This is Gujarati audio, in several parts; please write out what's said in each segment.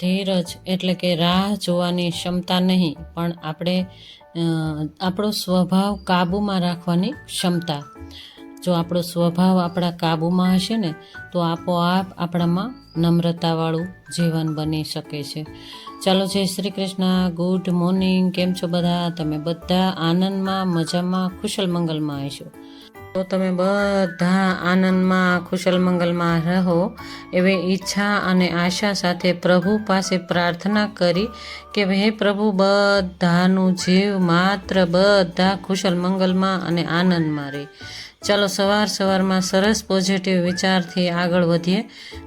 ધીરજ એટલે કે રાહ જોવાની ક્ષમતા નહીં, પણ આપણે આપણો સ્વભાવ કાબૂમાં રાખવાની ક્ષમતા. જો આપણો સ્વભાવ આપણા કાબૂમાં હશે ને તો આપોઆપ આપણામાં નમ્રતાવાળું જીવન બની શકે છે. ચાલો, જય શ્રી કૃષ્ણ, ગુડ મોર્નિંગ. કેમ છો બધા? તમે બધા આનંદમાં, મજામાં, કુશલ મંગલમાં હશો. તો તમે બધા આનંદમાં, કુશલ મંગલમાં રહો એવી ઈચ્છા અને આશા સાથે પ્રભુ પાસે પ્રાર્થના કરી કે હે પ્રભુ, બધાનું જીવ માત્ર બધા કુશલ મંગલમાં અને આનંદમાં રહે. ચાલો, સવારમાં સરસ પોઝિટિવ વિચારથી આગળ વધીએ.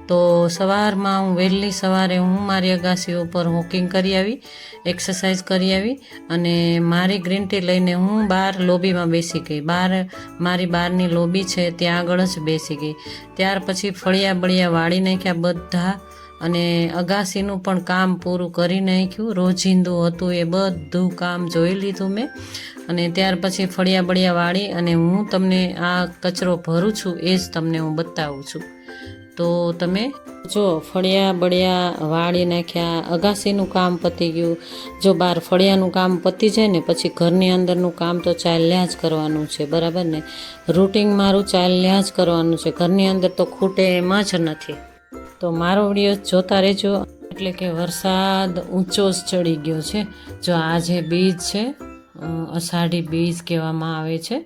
તો સવારમાં હું વહેલી સવારે મારી અગાસી ઉપર વોકિંગ કરી આવી, એક્સરસાઇઝ કરી આવી અને મારી ગ્રીન ટી લઈને હું બહાર લોબીમાં બેસી ગઈ. મારી બહારની લોબી છે ત્યાં આગળ જ બેસી ગઈ. ત્યાર પછી ફળિયા બળિયા વાળી નાખ્યા બધા અને અગાસીનું પણ કામ પૂરું કરી નાખ્યું. રોજિંદુ હતું એ બધું કામ જોઈ લીધું મેં અને ત્યાર પછી ફળિયા બળિયા વાળી અને હું તમને આ કચરો ભરું છું એ જ તમને હું બતાવું છું. તો તમે જો ફળિયા બળિયા વાળી નાખ્યા, અગાસીનું કામ પતી ગયું. જો બહાર ફળિયાનું કામ પતી જાય ને પછી ઘરની અંદરનું કામ તો ચાલ્યા જ કરવાનું છે, બરાબર ને? રૂટિન મારું ચાલ્યા જ કરવાનું છે. ઘરની અંદર તો ખૂટે એમ જ નથી. તો મારો વિડીયો જોતા રહેજો. એટલે કે વરસાદ ઊંચો જ ચડી ગયો છે. જો આ જે બીજ છે, અષાઢી બીજ કહેવામાં આવે છે.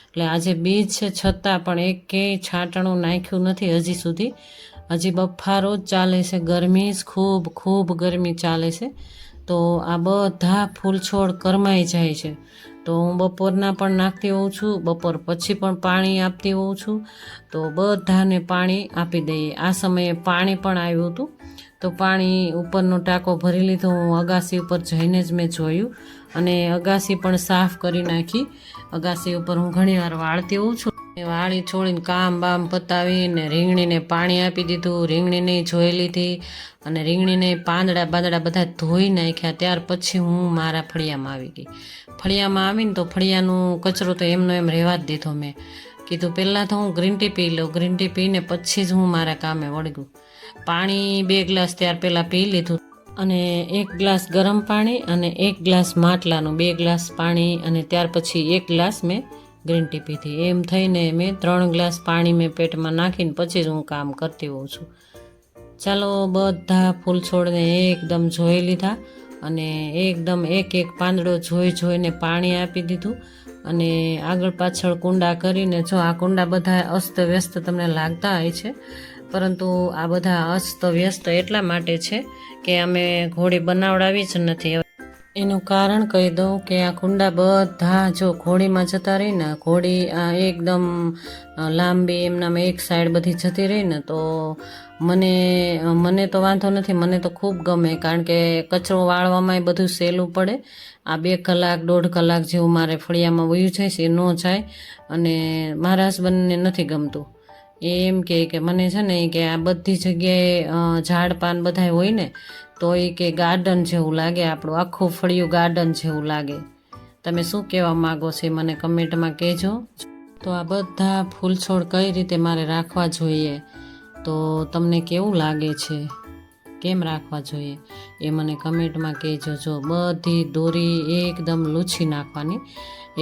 એટલે આજે બીજ છે છતાં પણ એકેય છાંટણું નાખ્યું નથી હજી સુધી. હજી બફારો જ ચાલે છે, ગરમી જ ખૂબ ગરમી ચાલે છે. તો આ બધા ફૂલ છોડ કરમાઈ જાય છે. તો હું બપોરના પણ નાખતી હોઉં છું, બપોર પછી પણ પાણી આપતી હોઉં છું. તો બધાને પાણી આપી દઈએ. આ સમયે પાણી પણ આવ્યું હતું તો પાણી ઉપરનો ટાંકો ભરી લીધો. હું અગાસી ઉપર જઈને જ મેં જોયું અને અગાસી પણ સાફ કરી નાખી. અગાસી ઉપર હું ઘણીવાર વાળતી હોઉં છું. વાળી છોડીને કામ બામ પતાવીને રીંગણીને પાણી આપી દીધું, રીંગણીને જોઈ લીધી અને રીંગણીને પાંદડા બાંદડા બધા ધોઈ નાખ્યા. ત્યાર પછી હું મારા ફળિયામાં આવી ગઈ. ફળિયામાં આવીને તો ફળિયાનું કચરો તો એમનો એમ રહેવા જ દીધો. મેં કીધું પહેલાં તો હું ગ્રીન ટી પી લઉં, ગ્રીન ટી પીને પછી જ હું મારા કામે વળગું. પાણી 2 ગ્લાસ ત્યાર પહેલાં પી લીધું અને 1 ગ્લાસ ગરમ પાણી અને 1 ગ્લાસ માટલાનું, 2 ગ્લાસ પાણી અને ત્યાર પછી 1 ગ્લાસ મેં ગ્રીન ટી પીધી. એમ થઈને મેં 3 ગ્લાસ પાણી મેં પેટમાં નાખીને પછી જ હું કામ કરતી હોઉં છું. ચાલો, બધા ફૂલ છોડને એકદમ જોઈ લીધા અને એકદમ એક પાંદડો જોઈને પાણી આપી દીધું અને આગળ પાછળ કુંડા કરીને, જો આ કુંડા બધા અસ્તવ્યસ્ત તમને લાગતા હોય છે, પરંતુ આ બધા અસ્તવ્યસ્ત એટલા માટે છે કે અમે ઘોડી બનાવડાવી જ નથી. એનું કારણ કહી દઉં કે આ કુંડા બધા જો ઘોડીમાં જતા રહી ને, ઘોડી આ એકદમ લાંબી એમનામાં એક સાઈડ બધી જતી રહી ને, તો મને તો વાંધો નથી, મને તો ખૂબ ગમે. કારણ કે કચરો વાળવામાં બધું સહેલું પડે. આ 2 કલાક 1.5 કલાક જેવું મારે ફળિયામાં વયું જાય છે, એ ન જાય અને મારા હસબન્ડને નથી ગમતું. એમ કે મને છે ને કે આ બધી જગ્યાએ ઝાડ પાન બધા હોય ને તો એ કે ગાર્ડન જેવું લાગે, આપણું આખું ફળિયું ગાર્ડન જેવું લાગે. તમે શું કહેવા માગો છો મને કમેન્ટમાં કહેજો. તો આ બધા ફૂલ છોડ કઈ રીતે મારે રાખવા જોઈએ, તો તમને કેવું લાગે છે, કેમ રાખવા જોઈએ એ મને કમેન્ટમાં કહેજો. જો બધી દોરી એકદમ લૂછી નાખવાની,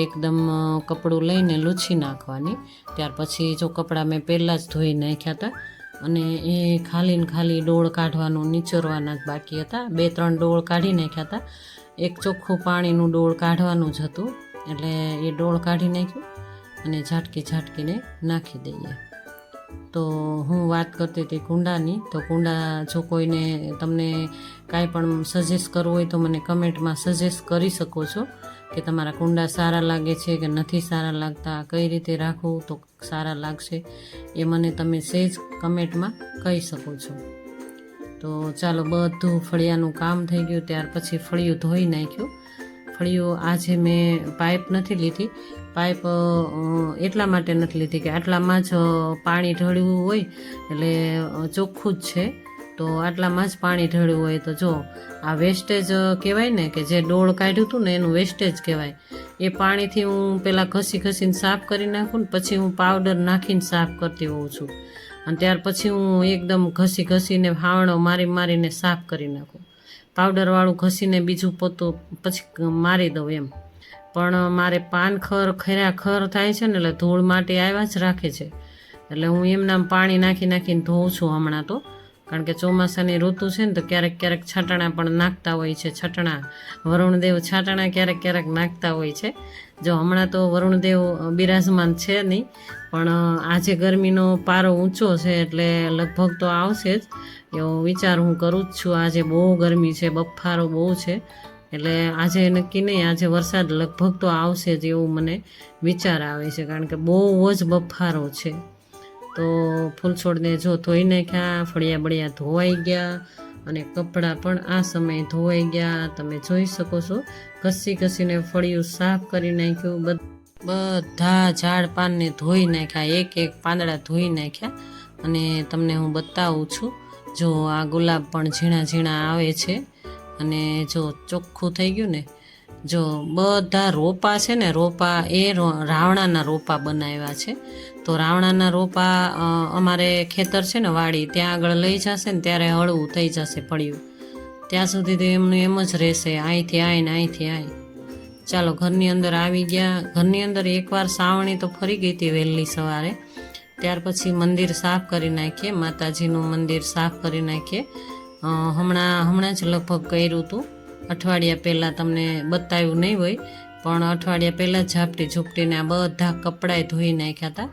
એકદમ કપડું લઈને લૂછી નાખવાની. ત્યાર પછી જો કપડાં મેં પહેલાં જ ધોઈ નાખ્યા હતા અને એ ખાલી ડોળ કાઢવાનું, નીચોરવાના જ બાકી હતા. 2-3 ડોળ કાઢી નાખ્યા હતા. એક ચોખ્ખું પાણીનું ડોળ કાઢવાનું જ હતું એટલે એ ડોળ કાઢી નાખ્યું અને ઝાટકીને નાખી દઈએ. તો હું વાત કરતી હતી કુંડાની. તો કુંડા જો કોઈને તમને કાંઈ પણ સજેસ્ટ કરવું હોય તો મને કમેન્ટમાં સજેસ્ટ કરી શકો છો કે તમારા કુંડા સારા લાગે છે કે નથી સારા લાગતા, કઈ રીતે રાખવું તો સારા લાગશે, એ મને તમે સહેજ કમેન્ટમાં કહી શકો છો. તો ચાલો બધું ફળિયાનું કામ થઈ ગયું. ત્યાર પછી ફળિયું ધોઈ નાખ્યું. ફળિયું આજે મેં પાઇપ નથી લીધી. પાઇપ એટલા માટે નથી લીધી કે આટલામાં જ પાણી ઢળ્યું હોય એટલે ચોખ્ખું જ છે. તો આટલામાં જ પાણી ઢળ્યું હોય તો જો આ વેસ્ટેજ કહેવાય ને, કે જે ડોળ કાઢ્યું હતું ને એનું વેસ્ટેજ કહેવાય. એ પાણીથી હું પહેલાં ઘસીને સાફ કરી નાખું ને પછી હું પાવડર નાખીને સાફ કરતી હોઉં છું. અને ત્યાર પછી હું એકદમ ઘસીને હાવણો મારીને સાફ કરી નાખું. પાવડરવાળું ઘસીને બીજું પોતું પછી મારી દઉં એમ. પણ મારે પાનખર ખર થાય છે ને એટલે ધૂળ માટી આવ્યા જ રાખે છે. એટલે હું એમનામ પાણી નાખીને ધોઉં છું હમણાં તો. કારણ કે ચોમાસાની ઋતુ છે ને તો ક્યારેક છાંટણા પણ નાખતા હોય છે. વરુણદેવ છાંટણા ક્યારેક નાખતા હોય છે. જો હમણાં તો વરુણદેવ બિરાજમાન છે નહીં, પણ આજે ગરમીનો પારો ઊંચો છે એટલે લગભગ તો આવશે જ એવો વિચાર હું કરું જ છું. આજે બહુ ગરમી છે, બફારો બહુ છે, એટલે આજે નક્કી નહીં, આજે વરસાદ લગભગ તો આવશે જ એવું મને વિચાર આવે છે. કારણ કે બહુ જ બફારો છે. તો ફૂલછોડને જો ધોઈ નાખ્યા, ફળિયા બળિયા ધોવાઈ ગયા અને કપડાં પણ આ સમયે ધોવાઈ ગયા. તમે જોઈ શકો છો, ઘસીને ફળિયું સાફ કરી નાખ્યું. બધા ઝાડ પાનને ધોઈ નાખ્યા, એક પાંદડા ધોઈ નાખ્યા. અને તમને હું બતાવું છું, જો આ ગુલાબ પણ ઝીણા આવે છે. અને જો ચોખ્ખું થઈ ગયું ને, જો બધા રોપા છે ને, રોપા એ રાવણાના રોપા બનાવ્યા છે. તો રાવણાના રોપા અમારે ખેતર છે ને વાડી, ત્યાં આગળ લઈ જશે ને ત્યારે હળવું થઈ જશે ફળિયું. ત્યાં સુધી તો એમનું એમ જ રહેશે, અહીંથી આય. ચાલો ઘરની અંદર આવી ગયા. ઘરની અંદર એકવાર સાવણી તો ફરી ગઈ હતી વહેલી સવારે. ત્યાર પછી મંદિર સાફ કરી નાખીએ, માતાજીનું મંદિર સાફ કરી નાખીએ. હમણાં જ લગભગ કર્યું હતું. અઠવાડિયા પહેલાં તમને બતાવ્યું નહીં હોય, પણ અઠવાડિયા પહેલાં ઝાપટીને આ બધા કપડાં ધોઈ નાખ્યા હતા.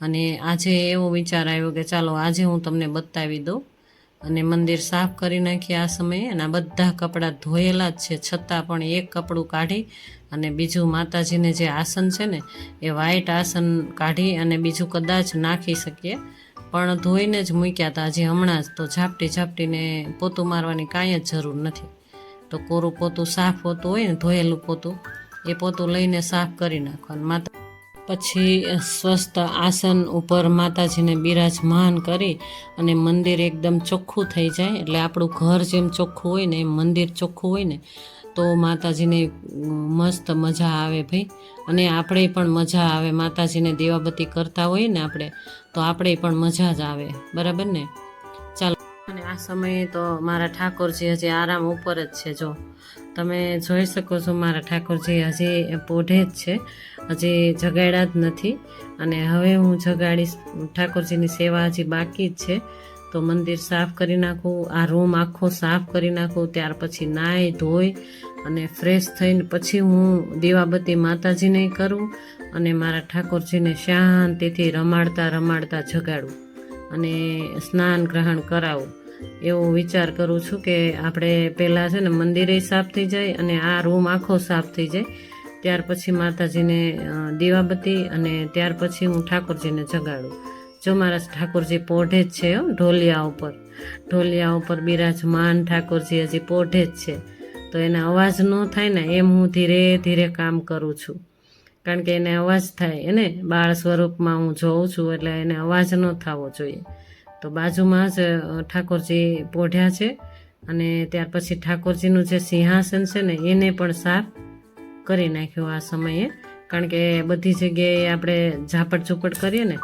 અને આજે એવો વિચાર આવ્યો કે ચાલો આજે હું તમને બતાવી દઉં. અને મંદિર સાફ કરી નાખીએ આ સમયે. અને આ બધા કપડાં ધોયેલા જ છે, છતાં પણ એક કપડું કાઢી અને બીજું માતાજીને જે આસન છે ને એ વ્હાઈટ આસન કાઢી અને બીજું કદાચ નાખી શકીએ, પણ ધોઈને જ મૂક્યા હતા હજી હમણાં જ. તો ઝાપટીને પોતું મારવાની કાંઈ જ જરૂર નથી. તો કોરું પોતું સાફ પોતું હોય ને, ધોયેલું પોતું, એ પોતું લઈને સાફ કરી નાખવાનું. પછી સ્વસ્થ આસન ઉપર માતાજીને બિરાજમાન કરી અને મંદિર એકદમ ચોખ્ખું થઈ જાય. એટલે આપણું ઘર જેમ ચોખ્ખું હોય ને એમ મંદિર ચોખ્ખું હોય ને તો માતાજીને મસ્ત મજા આવે ભાઈ. અને આપણે પણ મજા આવે, માતાજીને દીવાબત્તી કરતા હોય ને આપણે, તો આપણે પણ મજા જ આવે, બરાબર ને. ચાલો, અને આ સમયે તો મારા ઠાકોરજી હજી આરામ ઉપર જ છે. જો તમે જોઈ શકો છો, મારા ઠાકોરજી હજી પોઢે જ છે, હજી જગાડ્યા જ નથી. અને હવે હું જગાડીશ. ઠાકોરજીની સેવા હજી બાકી જ છે. તો મંદિર સાફ કરી નાખું, આ રૂમ આખો સાફ કરી નાખું. ત્યાર પછી નાહી ધોઈ અને ફ્રેશ થઈને પછી હું દીવાબત્તી માતાજીને કરું અને મારા ઠાકોરજીને શાંતિથી રમાડતા જગાડું અને સ્નાન ગ્રહણ કરાવું. એવો વિચાર કરું છું કે આપણે પહેલાં છે ને મંદિરે સાફ થઈ જાય અને આ રૂમ આખો સાફ થઈ જાય. ત્યાર પછી માતાજીને દીવાબત્તી અને ત્યાર પછી હું ઠાકોરજીને જગાડું. જો મારા ઠાકોરજી પોઢે જ છે, ઢોલિયા ઉપર બિરાજમાન ઠાકોરજી હજી પોઢે જ છે. તો એને અવાજ ન થાય ને એમ હું ધીરે કામ કરું છું. કારણ કે એને અવાજ થાય, એને બાળ સ્વરૂપમાં હું જોઉં છું એટલે એને અવાજ ન થવો જોઈએ. તો બાજુમાં જ ઠાકોરજી પોઢ્યા છે. અને ત્યાર પછી ઠાકોરજીનું જે સિંહાસન છે ને એને પણ સાફ કરી નાખ્યું આ સમયે. કારણ કે બધી જગ્યાએ આપણે ઝાપટ કરીએ ને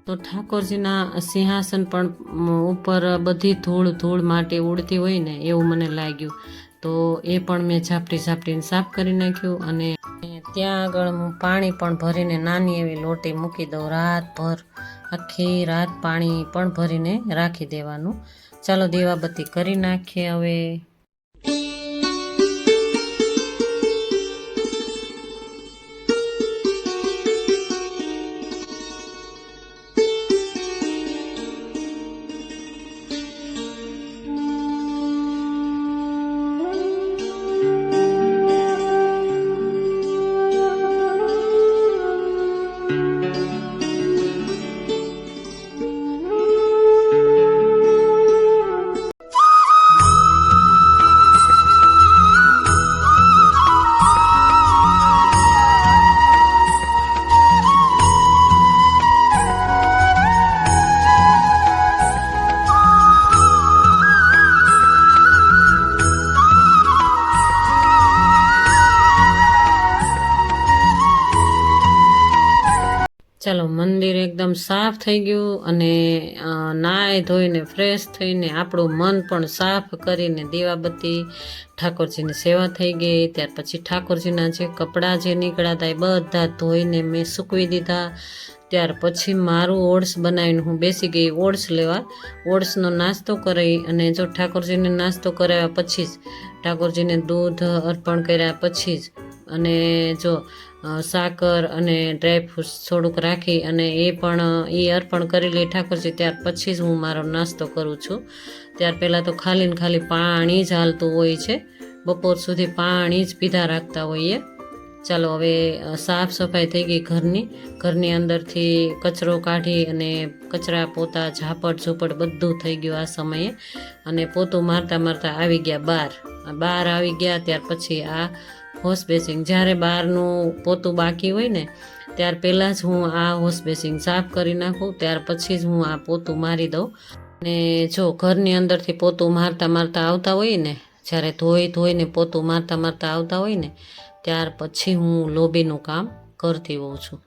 તો ઠાકોરજીના સિંહાસન પણ ઉપર બધી ધૂળ માટી ઉડતી હોય ને એવું મને લાગ્યું. તો એ પણ મેં ઝાપટીને સાફ કરી નાખ્યું. અને ત્યાં આગળ હું પાણી પણ ભરીને નાની એવી લોટી મૂકી દઉં. રાતભર આખી રાત પાણી પણ ભરીને રાખી દેવાનું. ચાલો દીવાબત્તી કરી નાખીએ હવે. ચાલો મંદિર એકદમ સાફ થઈ ગયું અને નાહી ધોઈને ફ્રેશ થઈને આપણું મન પણ સાફ કરીને દીવાબત્તી ઠાકોરજીની સેવા થઈ ગઈ. ત્યાર પછી ઠાકોરજીના જે કપડાં જે નીકળ્યા હતા એ બધા ધોઈને મેં સૂકવી દીધા. ત્યાર પછી મારું ઓટ્સ બનાવીને હું બેસી ગઈ ઓટ્સ લેવા. ઓટ્સનો નાસ્તો કરી અને જો ઠાકોરજીને નાસ્તો કરાવ્યા પછી જ ઠાકોરજીને દૂધ અર્પણ કર્યા પછી જ અને જો સાકર અને ડ્રાયફ્રૂટ્સ થોડુંક રાખી અને એ અર્પણ કરી લઈ ઠાકોરજી. ત્યાર પછી જ હું મારો નાસ્તો કરું છું. ત્યાર પહેલાં તો ખાલી ને ખાલી પાણી જ હાલતું હોય છે, બપોર સુધી પાણી જ પીધા રાખતા હોઈએ. ચાલો હવે સાફ સફાઈ થઈ ગઈ ઘરની અંદરથી કચરો કાઢી અને કચરા પોતા ઝાપડ ઝૂપડ બધું થઈ ગયું આ સમયે. અને પોતું મારતા મારતા આવી ગયા બહાર આવી ગયા. ત્યાર પછી આ વોશ બેસિંગ, જ્યારે બહારનું પોતું બાકી હોય ને ત્યાર પહેલાં જ હું આ વોશ બેસિંગ સાફ કરી નાખું, ત્યાર પછી જ હું આ પોતું મારી દઉં. અને જો ઘરની અંદરથી પોતું મારતા મારતા આવતા હોય ને, જ્યારે ધોઈને પોતું મારતા આવતા હોય ને ત્યાર પછી હું લોબીનું કામ કરતી હોઉં છું.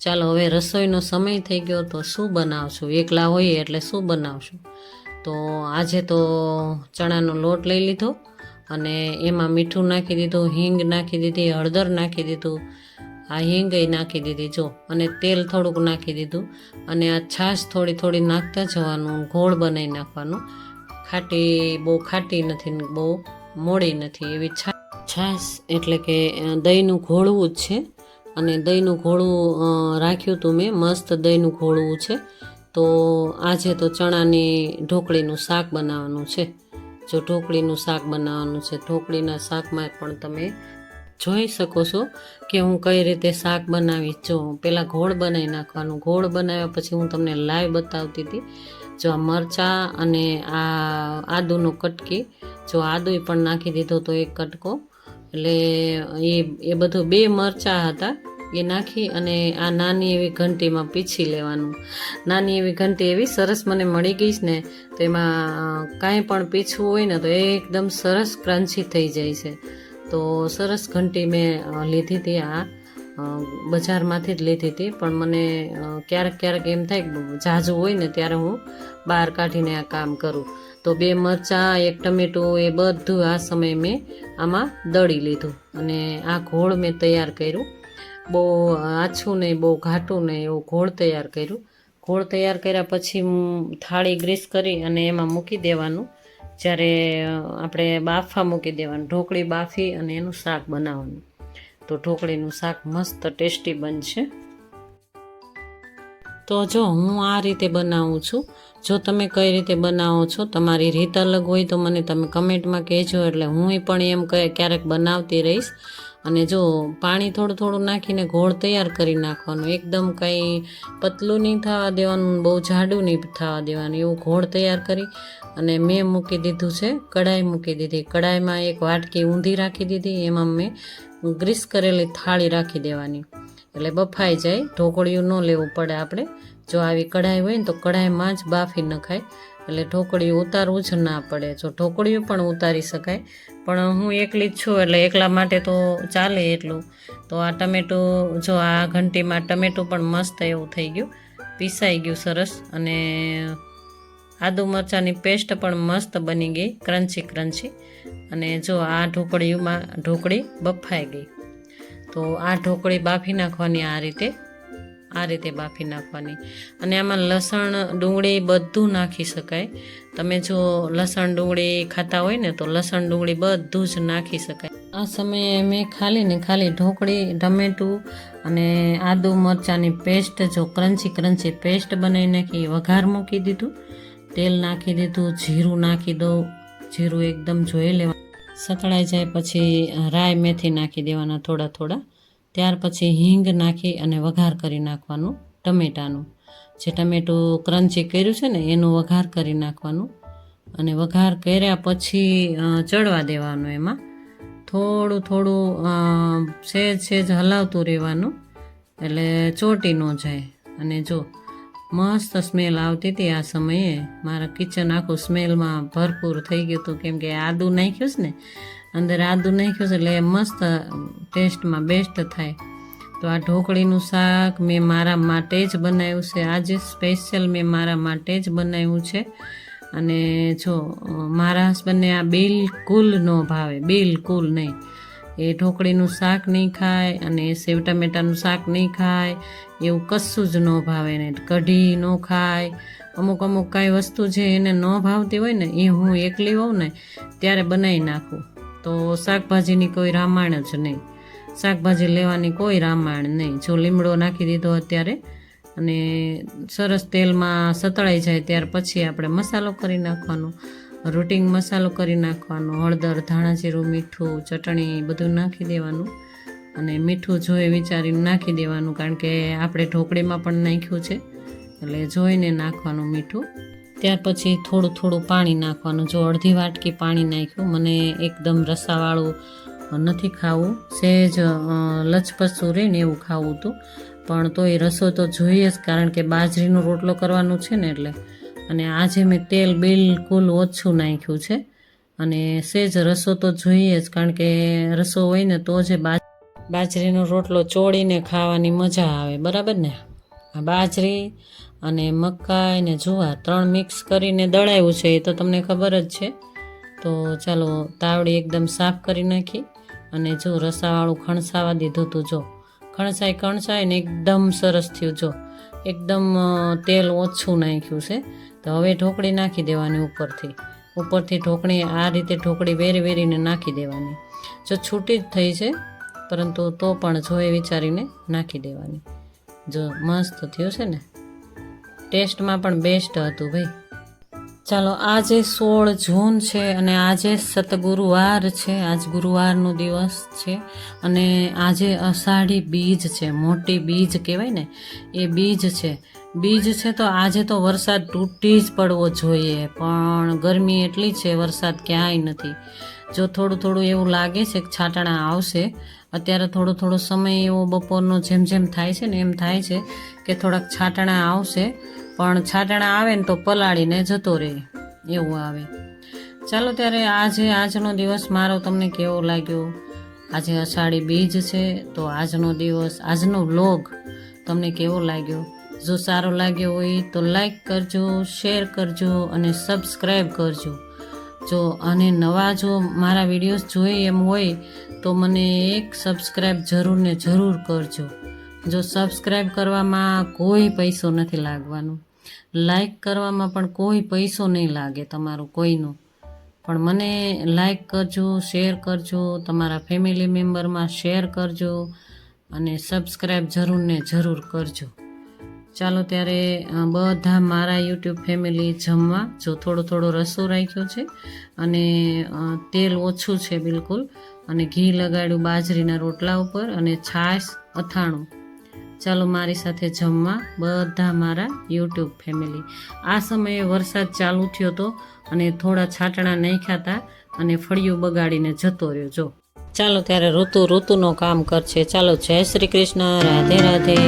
ચાલો હવે રસોઈનો સમય થઈ ગયો તો શું બનાવશું, એકલા હોઈએ એટલે શું બનાવશું. તો આજે તો ચણાનો લોટ લઈ લીધો અને એમાં મીઠું નાખી દીધું, હિંગ નાખી દીધી, હળદર નાખી દીધું, આ હિંગ નાખી દીધી જો, અને તેલ થોડુંક નાખી દીધું. અને આ છાશ થોડી નાખતા જવાનું, ગોળ બનાવી નાખવાનું. બહુ ખાટી નથી ને બહુ મોડી નથી એવી છાશ, એટલે કે દહીંનું ઘોળવું જ છે. અને દહીંનું ઘોળવું રાખ્યું હતું મેં, મસ્ત દહીંનું ઘોળવું છે. તો આજે તો ચણાની ઢોકળીનું શાક બનાવવાનું છે. જો ઢોકળીનું શાક બનાવવાનું છે, ઢોકળીના શાકમાં પણ તમે જોઈ શકો છો કે હું કઈ રીતે શાક બનાવીશ. જો પહેલાં ગોળ બનાવી નાખવાનું, ગોળ બનાવ્યા પછી હું તમને લાઈવ બતાવતી હતી. જો આ મરચાં અને આ આદુનો કટકી, જો આદુય પણ નાખી દીધો તો એક કટકો, એટલે એ બધું 2 મરચાં હતા એ નાખી અને આ નાની એવી ઘંટીમાં પીછી લેવાનું. નાની એવી ઘંટી એવી સરસ મને મળી ગઈ ને, તો એમાં કાંઈ પણ પીછવું હોય ને તો એકદમ સરસ ક્રન્ચી થઈ જાય છે. તો સરસ ઘંટી મેં લીધી હતી, આ બજારમાંથી જ લીધી હતી. પણ મને ક્યારેક એમ થાય કે ઝાઝું હોય ને ત્યારે હું બહાર કાઢીને આ કામ કરું. તો 2 મરચાં, 1 ટમેટું એ બધું આ સમયે મેં આમાં દળી લીધું અને આ ઘોળ મેં તૈયાર કર્યું. બહુ આછું નહીં, બહુ ઘાટું નહીં, એવું ઘોળ તૈયાર કર્યું. ઘોળ તૈયાર કર્યા પછી થાળી ગ્રીસ કરી અને એમાં મૂકી દેવાનું. જ્યારે આપણે બાફવા મૂકી દેવાનું, ઢોકળી બાફી અને એનું શાક બનાવવાનું. તો ઢોકળીનું શાક મસ્ત ટેસ્ટી બનશે. તો જો હું આ રીતે બનાવું છું. જો તમે કઈ રીતે બનાવો છો, તમારી રીત અલગ હોય તો મને તમે કમેન્ટમાં કહેજો, એટલે હું પણ એમ ક્યારેક બનાવતી રહીશ. અને જો પાણી થોડું નાખીને ગોળ તૈયાર કરી નાખવાનું, એકદમ કંઈ પતલું નહીં થવા દેવાનું, બહુ જાડું નહીં થવા દેવાનું, એવું ગોળ તૈયાર કરી અને મેં મૂકી દીધું છે, કઢાઈ મૂકી દીધી. કઢાઈમાં એક વાટકી ઊંધી રાખી દીધી, એમાં મેં ગ્રીસ કરેલી થાળી રાખી દેવાની, એટલે બફાઈ જાય. ઢોકળિયું ન લેવું પડે આપણે. જો આવી કઢાઈ હોય ને તો કઢાઈમાં જ બાફી નખાય, એટલે ઢોકળિયું ઉતારવું જ ના પડે. જો ઢોકળિયું પણ ઉતારી શકાય, પણ હું એકલી જ છું એટલે એકલા માટે તો ચાલે એટલું. તો આ ટમેટું, જો આ ઘંટીમાં ટમેટું પણ મસ્ત એવું થઈ ગયું, પીસાઈ ગયું સરસ. અને આદુ મરચાંની પેસ્ટ પણ મસ્ત બની ગઈ, ક્રન્ચી. અને જો આ ઢોકળી બફાઈ ગઈ. તો આ ઢોકળી બાફી નાખવાની, આ રીતે બાફી નાખવાની. અને આમાં લસણ ડુંગળી બધું નાખી શકાય. તમે જો લસણ ડુંગળી ખાતા હોય ને તો લસણ ડુંગળી બધું જ નાખી શકાય. આ સમયે મેં ખાલી ઢોકળી, ટમેટું અને આદુ મરચાંની પેસ્ટ, જો ક્રન્ચી પેસ્ટ બનાવી નાખી, વઘાર મૂકી દીધું, તેલ નાખી દીધું, જીરું નાખી દઉં. જીરું એકદમ જોઈ લેવાનું, સતળાઈ જાય પછી રાઈ મેથી નાખી દેવાના થોડા. ત્યાર પછી હિંગ નાખી અને વઘાર કરી નાખવાનું ટમેટાનું. જે ટમેટું ક્રન્ચી કર્યું છે ને એનું વઘાર કરી નાખવાનું. અને વઘાર કર્યા પછી ચડવા દેવાનું, એમાં થોડું સહેજ હલાવતું રહેવાનું, એટલે ચોટી ન જાય. અને જો મસ્ત સ્મેલ આવતી હતી આ સમયે, મારા કિચન આખું સ્મેલમાં ભરપૂર થઈ ગયું હતું, કેમ કે આદુ નાખ્યું છે ને, અંદર આદુ નાખ્યું છે એટલે મસ્ત ટેસ્ટમાં બેસ્ટ થાય. તો આ ઢોકળીનું શાક મેં મારા માટે જ બનાવ્યું છે, આજે સ્પેશિયલ મેં મારા માટે જ બનાવ્યું છે. અને જો મારા હસબન્ડને આ બિલકુલ ન ભાવે, બિલકુલ નહીં. એ ઢોકળીનું શાક નહીં ખાય અને સેવ ટમેટાનું શાક નહીં ખાય, એવું કશું જ ન ભાવે ને. કઢી ન ખાય. અમુક કાંઈ વસ્તુ જે એને ન ભાવતી હોય ને એ હું એકલી હોઉં ને ત્યારે બનાવી નાખું. તો શાકભાજીની કોઈ રામાયણ જ નહીં, શાકભાજી લેવાની કોઈ રામાયણ નહીં. જો લીમડો નાખી દીધો અત્યારે અને સરસ તેલમાં સતળાઈ જાય ત્યાર પછી આપણે મસાલો કરી નાખવાનો, રૂટિંગ મસાલો કરી નાખવાનો, હળદર, ધાણા જીરું, મીઠું, ચટણી બધું નાખી દેવાનું. અને મીઠું જોઈ વિચારીને નાખી દેવાનું, કારણ કે આપણે ઢોકળીમાં પણ નાખ્યું છે એટલે જોઈને નાખવાનું મીઠું. ત્યાર પછી થોડું પાણી નાખવાનું. જો અડધી વાટકી પાણી નાખ્યું. મને એકદમ રસાવાળું નથી ખાવું, સહેજ લચપચું રહે ને એવું ખાવું હતું, પણ તો એ રસો તો જોઈએ જ, કારણ કે બાજરીનો રોટલો કરવાનું છે ને એટલે. અને આજે મેં તેલ બિલકુલ ઓછું નાખ્યું છે અને સહેજ રસો તો જોઈએ જ, કારણ કે રસો હોય ને તો જ બાજરીનો રોટલો ચોળીને ખાવાની મજા આવે, બરાબર ને. આ બાજરી અને મકાઈ ને જુવાર 3 મિક્સ કરીને દળાવ્યું છે, એ તો તમને ખબર જ છે. તો ચાલો તાવડી એકદમ સાફ કરી નાખી અને જો રસાવાળું ખણસાવા દીધું હતું. જો ખણસાય ને એકદમ સરસ થયું. જો એકદમ તેલ ઓછું નાખ્યું છે. તો હવે ઢોકળી નાખી દેવાની ઉપરથી ઢોકળી આ રીતે ઢોકળી વેરીને નાખી દેવાની. જો છૂટી જ થઈ છે પરંતુ તો પણ જોઈ વિચારીને નાખી દેવાની. જો મસ્ત થયું છે ને, ટેસ્ટમાં પણ બેસ્ટ હતું ભાઈ. ચાલો આજે 16 જૂન છે અને આજે સતગુરુવાર છે, આજ ગુરુવારનો દિવસ છે અને આજે અષાઢી બીજ છે, મોટી બીજ કહેવાય ને એ બીજ છે. તો આજે તો વરસાદ તૂટી જ પડવો જોઈએ, પણ ગરમી એટલી છે, વરસાદ ક્યાંય નથી. જો થોડું એવું લાગે છે કે છાંટણા આવશે. અત્યારે થોડો સમય એવો બપોરનો જેમ થાય છે ને એમ થાય છે કે થોડાક છાંટણા આવશે, પણ છાંટણા આવે ને તો પલાળીને જતો રહે એવું આવે. ચાલો ત્યારે આજનો દિવસ મારો તમને કેવો લાગ્યો? આજે અષાઢી બીજ છે તો આજનો દિવસ, આજનો વ્લોગ તમને કેવો લાગ્યો? જો સારો લાગ્યો હોય તો લાઈક કરજો, શેર કરજો અને સબસ્ક્રાઈબ કરજો. જો અને નવા જો મારા વિડીયોઝ જોઈએ એમ હોય તો મને એક સબસ્ક્રાઈબ જરૂર કરજો. જો સબસ્ક્રાઈબ કરવામાં કોઈ પૈસો નથી લાગવાનો, લાઈક કરવામાં પણ કોઈ પૈસો નહીં લાગે તમારો કોઈનો, પણ મને લાઈક કરજો, શેર કરજો, તમારા ફેમિલી મેમ્બરમાં શેર કરજો અને સબસ્ક્રાઈબ જરૂર કરજો. ચાલો ત્યારે બધા મારા યુટ્યુબ ફેમિલી જમવા. જો થોડો રસો રાખ્યો છે અને તેલ ઓછું છે બિલકુલ, અને ઘી લગાડ્યું બાજરીના રોટલા ઉપર અને છાશ, અથાણું. ચાલો મારી સાથે જમવા બધા મારા યુટ્યુબ ફેમિલી. આ સમયે વરસાદ ચાલુ થયો હતો અને થોડા છાંટણા નાખ્યા હતા અને ફળિયું બગાડીને જતો રહ્યો. જો ચાલો ત્યારે ઋતુનો કામ કરશે. ચાલો જય શ્રી કૃષ્ણ, રાધે રાધે.